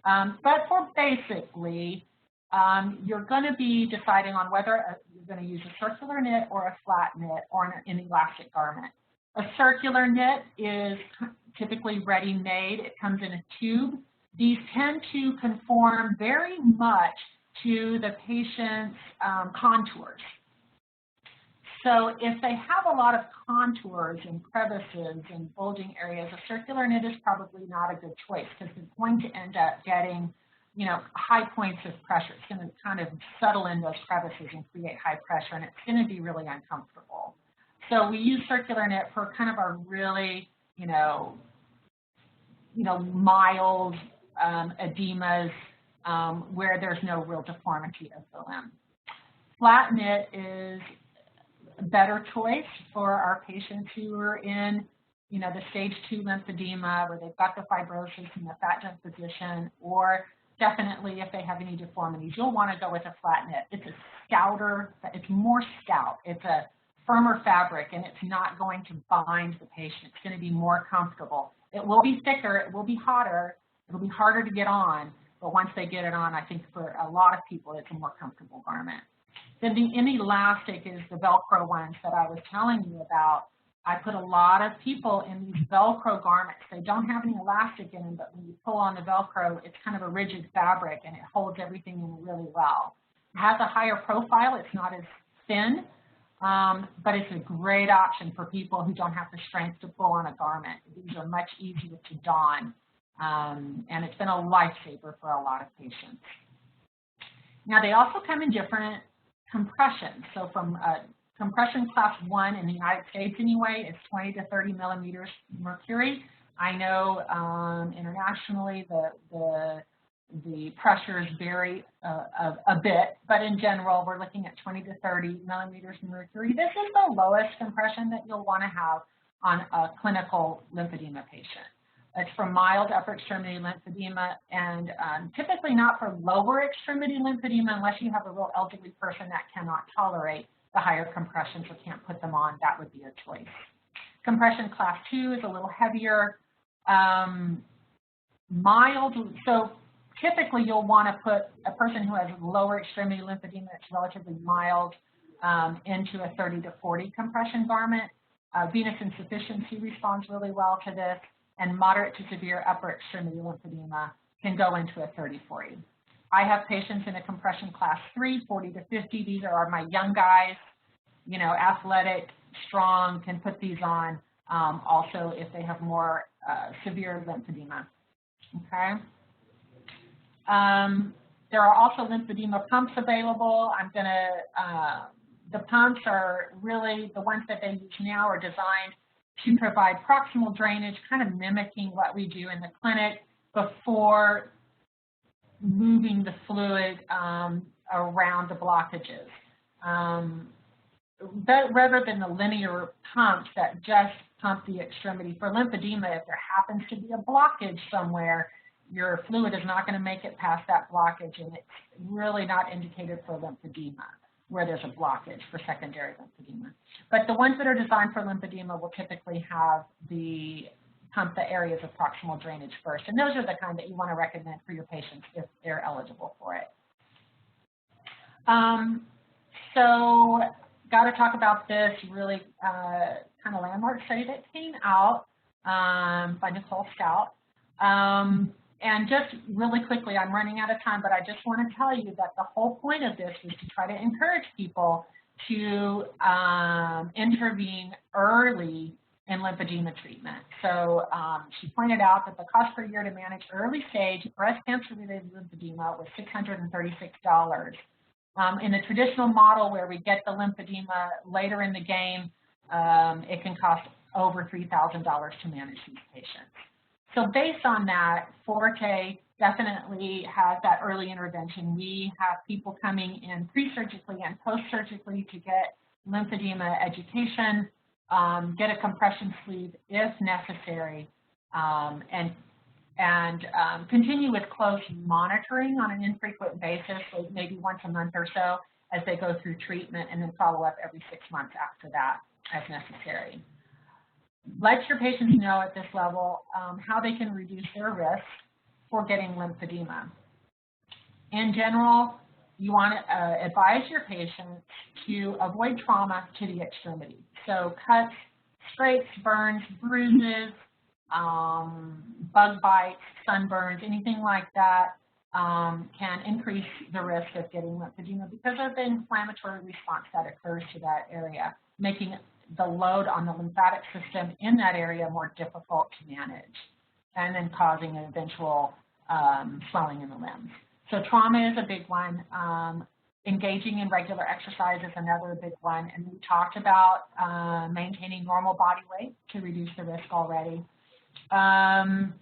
[SPEAKER 4] But for basically, you're going to be deciding on whether you're going to use a circular knit or a flat knit or an elastic garment. A circular knit is typically ready-made. It comes in a tube. These tend to conform very much to the patient's contours. So if they have a lot of contours and crevices and bulging areas, a circular knit is probably not a good choice because it's going to end up getting, you know, high points of pressure. It's going to kind of settle in those crevices and create high pressure, and it's going to be really uncomfortable. So we use circular knit for kind of our really, you know, mild edemas where there's no real deformity of the limb. Flat knit is a better choice for our patients who are in, you know, the stage 2 lymphedema where they've got the fibrosis and the fat deposition, or definitely if they have any deformities, you'll want to go with a flat knit. It's a stouter, it's more stout. It's a firmer fabric, and it's not going to bind the patient. It's going to be more comfortable. It will be thicker, it will be hotter, it'll be harder to get on, but once they get it on, I think for a lot of people, it's a more comfortable garment. Then the inelastic is the Velcro ones that I was telling you about. I put a lot of people in these Velcro garments. They don't have any elastic in them, but when you pull on the Velcro, it's kind of a rigid fabric, and it holds everything in really well. It has a higher profile. It's not as thin, but it's a great option for people who don't have the strength to pull on a garment. These are much easier to don, and it's been a lifesaver for a lot of patients. Now, they also come in different compressions. So from compression class 1 in the United States anyway, it's 20 to 30 millimeters mercury. I know internationally the pressures vary a bit, but in general, we're looking at 20 to 30 millimeters mercury. This is the lowest compression that you'll want to have on a clinical lymphedema patient. It's for mild upper extremity lymphedema, and typically not for lower extremity lymphedema unless you have a real elderly person that cannot tolerate the higher compressions or can't put them on. That would be a choice. Compression class 2 is a little heavier, mild. So typically you'll want to put a person who has lower extremity lymphedema that's relatively mild into a 30 to 40 compression garment. Venous insufficiency responds really well to this, and moderate to severe upper extremity lymphedema can go into a 30-40. I have patients in a compression class 3, 40 to 50. These are my young guys, you know, athletic, strong, can put these on also if they have more severe lymphedema, okay? There are also lymphedema pumps available. The pumps are really, the ones that they use now are designed to provide proximal drainage, kind of mimicking what we do in the clinic before moving the fluid around the blockages. Rather than the linear pumps that just pump the extremity. For lymphedema, if there happens to be a blockage somewhere, your fluid is not going to make it past that blockage, and it's really not indicated for lymphedema where there's a blockage for secondary lymphedema. But the ones that are designed for lymphedema will typically have the pump the areas of proximal drainage first, and those are the kind that you want to recommend for your patients if they're eligible for it. So got to talk about this really kind of landmark study that came out by Nicole STOUT. And just really quickly, I'm running out of time, but I just want to tell you that the whole point of this was to try to encourage people to intervene early in lymphedema treatment. So she pointed out that the cost per year to manage early stage breast cancer-related lymphedema was $636. In the traditional model where we get the lymphedema later in the game, it can cost over $3,000 to manage these patients. So based on that, Forte definitely has that early intervention. We have people coming in pre-surgically and post-surgically to get lymphedema education, get a compression sleeve if necessary, and continue with close monitoring on an infrequent basis, so maybe once a month or so as they go through treatment, and then follow up every 6 months after that as necessary. Let your patients know at this level how they can reduce their risk for getting lymphedema. In general, you want to advise your patients to avoid trauma to the extremity. So cuts, scrapes, burns, bruises, bug bites, sunburns, anything like that can increase the risk of getting lymphedema because of the inflammatory response that occurs to that area, making the load on the lymphatic system in that area more difficult to manage, and then causing an eventual swelling in the limbs. So trauma is a big one. Engaging in regular exercise is another big one, and we talked about maintaining normal body weight to reduce the risk already. And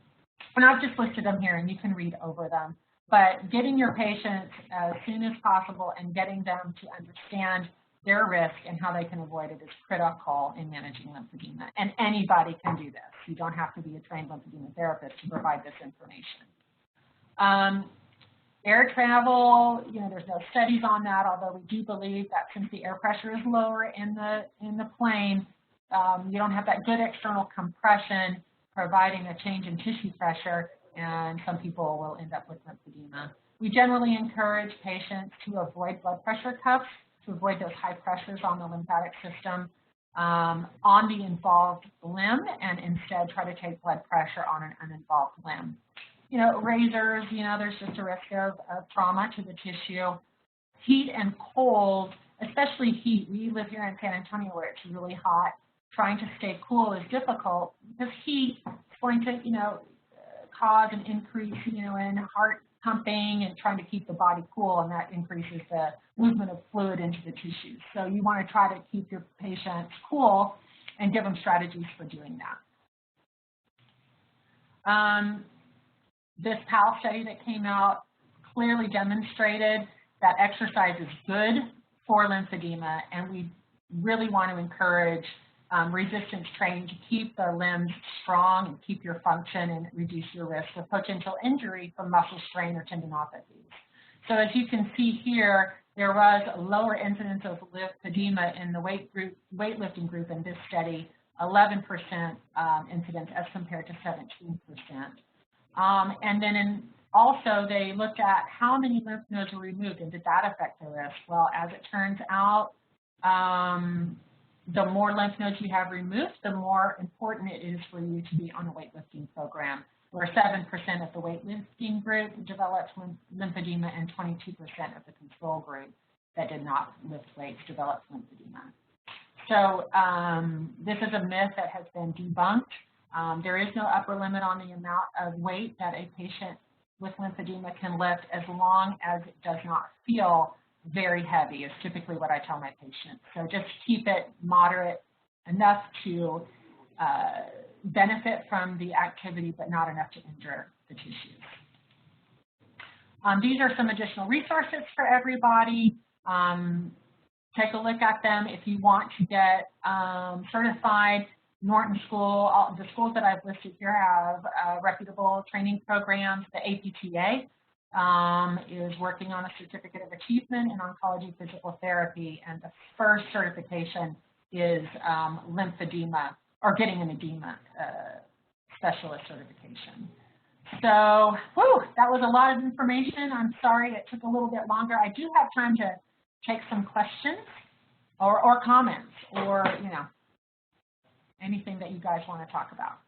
[SPEAKER 4] I've just listed them here, and you can read over them. But getting your patients as soon as possible and getting them to understand their risk and how they can avoid it is critical in managing lymphedema. And anybody can do this. You don't have to be a trained lymphedema therapist to provide this information. Air travel, you know, there's no studies on that, although we do believe that since the air pressure is lower in the plane, you don't have that good external compression providing a change in tissue pressure, and some people will end up with lymphedema. We generally encourage patients to avoid blood pressure cuffs, to avoid those high pressures on the lymphatic system on the involved limb, and instead try to take blood pressure on an uninvolved limb. You know, razors, you know, there's just a risk of trauma to the tissue. Heat and cold, especially heat. We live here in San Antonio where it's really hot. Trying to stay cool is difficult because heat is going to, you know, cause an increase, you know, in heart pumping and trying to keep the body cool, and that increases the movement of fluid into the tissues. So you want to try to keep your patients cool and give them strategies for doing that. This PAL study that came out clearly demonstrated that exercise is good for lymphedema, and we really want to encourage resistance training to keep the limbs strong and keep your function and reduce your risk of potential injury from muscle strain or tendinopathies. So as you can see here, there was a lower incidence of lymphedema in the weightlifting group in this study, 11% incidence as compared to 17%. And then also they looked at how many lymph nodes were removed and did that affect the risk? Well, as it turns out, the more lymph nodes you have removed, the more important it is for you to be on a weightlifting program, where 7% of the weightlifting group developed lymphedema and 22% of the control group that did not lift weights developed lymphedema. So this is a myth that has been debunked. There is no upper limit on the amount of weight that a patient with lymphedema can lift as long as it does not feel very heavy, is typically what I tell my patients. So just keep it moderate enough to benefit from the activity, but not enough to injure the tissues. These are some additional resources for everybody. Take a look at them if you want to get certified. Norton School, the schools that I've listed here have reputable training programs. The APTA is working on a certificate of achievement in oncology physical therapy, and the first certification is lymphedema, or getting an edema specialist certification. So, whew, that was a lot of information. I'm sorry it took a little bit longer. I do have time to take some questions or comments, or, you know, anything that you guys want to talk about.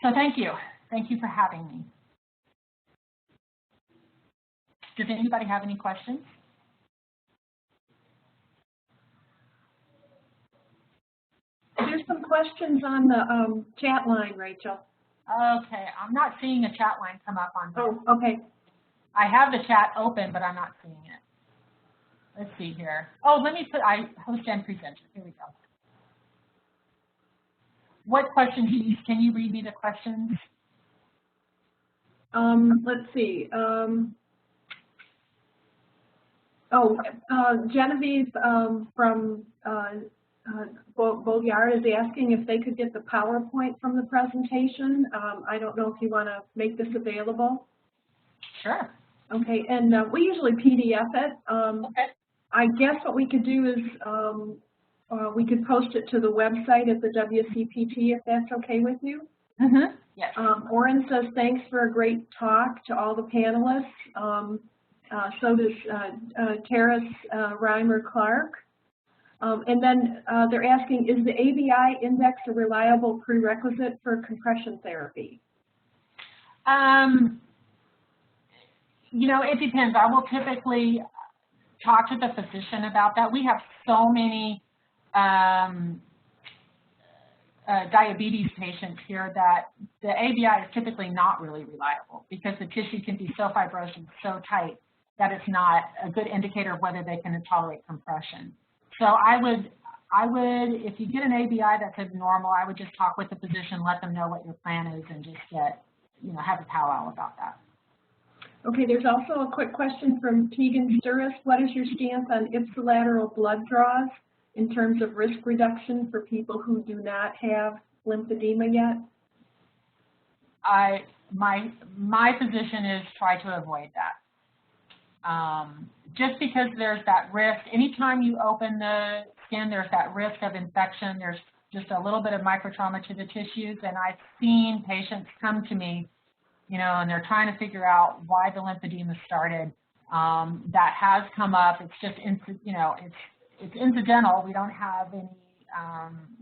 [SPEAKER 4] So thank you. Thank you for having me. Does anybody have any questions?
[SPEAKER 3] There's some questions on the chat line, Rachel.
[SPEAKER 4] Okay, I'm not seeing a chat line come up on here.
[SPEAKER 3] Oh, okay.
[SPEAKER 4] I have the chat open, but I'm not seeing it. Let's see here. Oh, let me put, I host and presenter. Here we go. What questions can you read me the questions?
[SPEAKER 3] Let's see. Genevieve from Bogyard is asking if they could get the PowerPoint from the presentation. I don't know if you want to make this available.
[SPEAKER 4] Sure.
[SPEAKER 3] Okay, and we usually PDF it.
[SPEAKER 4] Okay.
[SPEAKER 3] I guess what we could do is we could post it to the website at the WCPT if that's okay with you.
[SPEAKER 4] Mm-hmm. Yes.
[SPEAKER 3] Oren says, thanks for a great talk to all the panelists. So does Terrace Reimer-Clark. And then they're asking, is the ABI index a reliable prerequisite for compression therapy?
[SPEAKER 4] You know, it depends. I will typically talk to the physician about that. We have so many diabetes patients here that the ABI is typically not really reliable because the tissue can be so fibrous and so tight that it's not a good indicator of whether they can tolerate compression. So I would, if you get an ABI that's abnormal, I would just talk with the physician, let them know what your plan is, and just get, you know, have a powwow about that.
[SPEAKER 3] Okay, there's also a quick question from Tegan Sturris. What is your stance on ipsilateral blood draws in terms of risk reduction for people who do not have lymphedema yet? My position is try to avoid that. Just because there's that risk, anytime you open the skin, there's that risk of infection. There's just a little bit of microtrauma to the tissues, and I've seen patients come to me, you know, and they're trying to figure out why the lymphedema started. That has come up. It's just, you know, it's incidental. We don't have any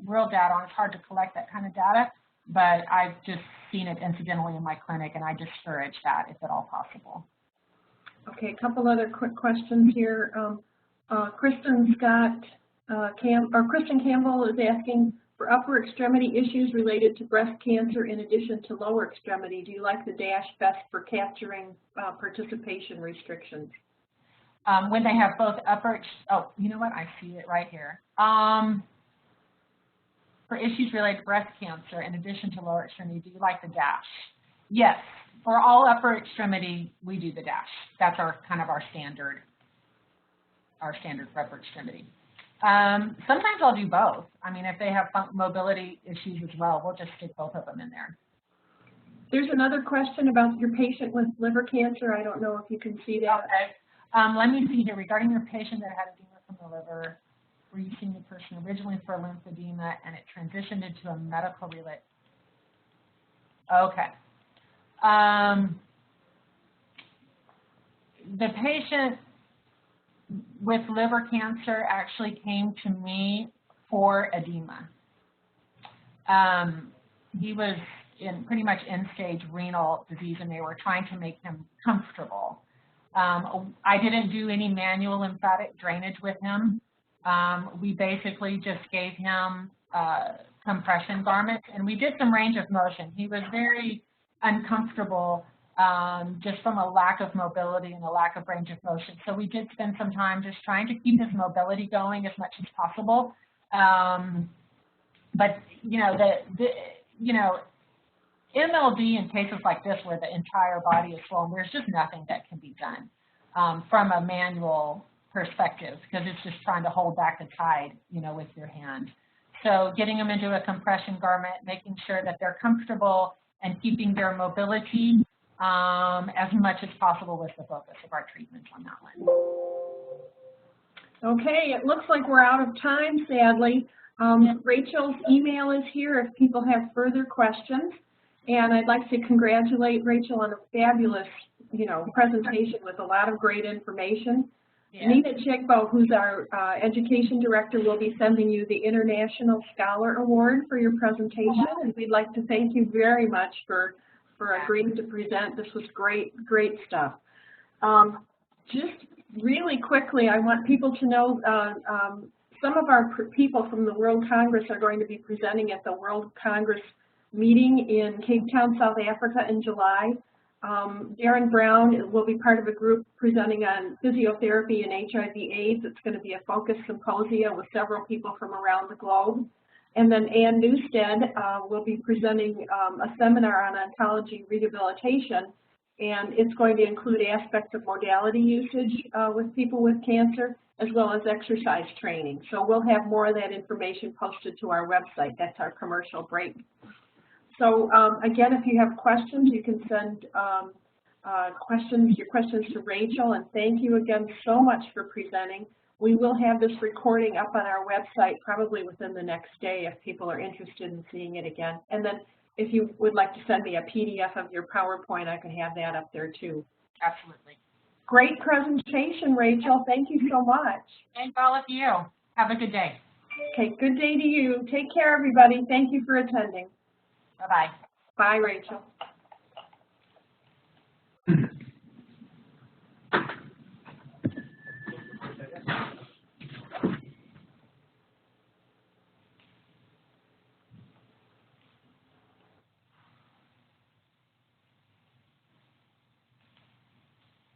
[SPEAKER 3] real data on it. It's hard to collect that kind of data, but I've just seen it incidentally in my clinic, and I discourage that if at all possible. Okay, a couple other quick questions here. Kristen Campbell is asking, for upper extremity issues related to breast cancer in addition to lower extremity, do you like the DASH best for capturing participation restrictions? When they have both upper, oh, you know what, I see it right here. For issues related to breast cancer in addition to lower extremity, do you like the DASH? Yes. For all upper extremity, we do the DASH. That's our kind of our standard for upper extremity. Sometimes I'll do both. I mean, if they have mobility issues as well, we'll just stick both of them in there. There's another question about your patient with liver cancer. I don't know if you can see that. Okay. Let me see here. Regarding your patient that had edema from the liver, were you seeing the person originally for lymphedema and it transitioned into a medical relate? Okay. The patient
[SPEAKER 4] with liver cancer actually came to me for edema. He was in pretty much end-stage renal disease, and they were trying to make him comfortable. I didn't do any manual lymphatic drainage with him. We basically just gave him compression garments, and we did some range of motion. He was very uncomfortable just from a lack of mobility and a lack of range of motion. So we did spend some time just trying to keep his mobility going as much as possible. But you know, MLD in cases like this where the entire body is swollen, there's just nothing that can be done from a manual perspective, because it's just trying to hold back the tide, you know, with your hand. So getting them into a compression garment, making sure that they're comfortable, and keeping their mobility as much as possible was the focus of our treatment on that one.
[SPEAKER 3] Okay, it looks like we're out of time, sadly. Rachel's email is here if people have further questions. And I'd like to congratulate Rachel on a fabulous, you know, presentation with a lot of great information. Yeah. Nina Chikbo, who's our education director, will be sending you the International Scholar Award for your presentation. And we'd like to thank you very much for agreeing to present. This was great, great stuff. Just really quickly, I want people to know some of our people from the World Congress are going to be presenting at the World Congress meeting in Cape Town, South Africa in July. Darren Brown will be part of a group presenting on physiotherapy and HIV/AIDS. It's going to be a focused symposium with several people from around the globe. And then Ann Newstead will be presenting a seminar on oncology rehabilitation, and it's going to include aspects of modality usage with people with cancer, as well as exercise training. So we'll have more of that information posted to our website. That's our commercial break. So again, if you have questions, you can send your questions to Rachel, and thank you again so much for presenting. We will have this recording up on our website probably within the next day if people are interested in seeing it again. And then if you would like to send me a PDF of your PowerPoint, I can have that up there too.
[SPEAKER 4] Absolutely.
[SPEAKER 3] Great presentation, Rachel. Thank you so much.
[SPEAKER 4] Thank all of you. Have a good day.
[SPEAKER 3] Okay, good day to you. Take care, everybody. Thank you for attending.
[SPEAKER 4] Bye-bye.
[SPEAKER 3] Bye, Rachel.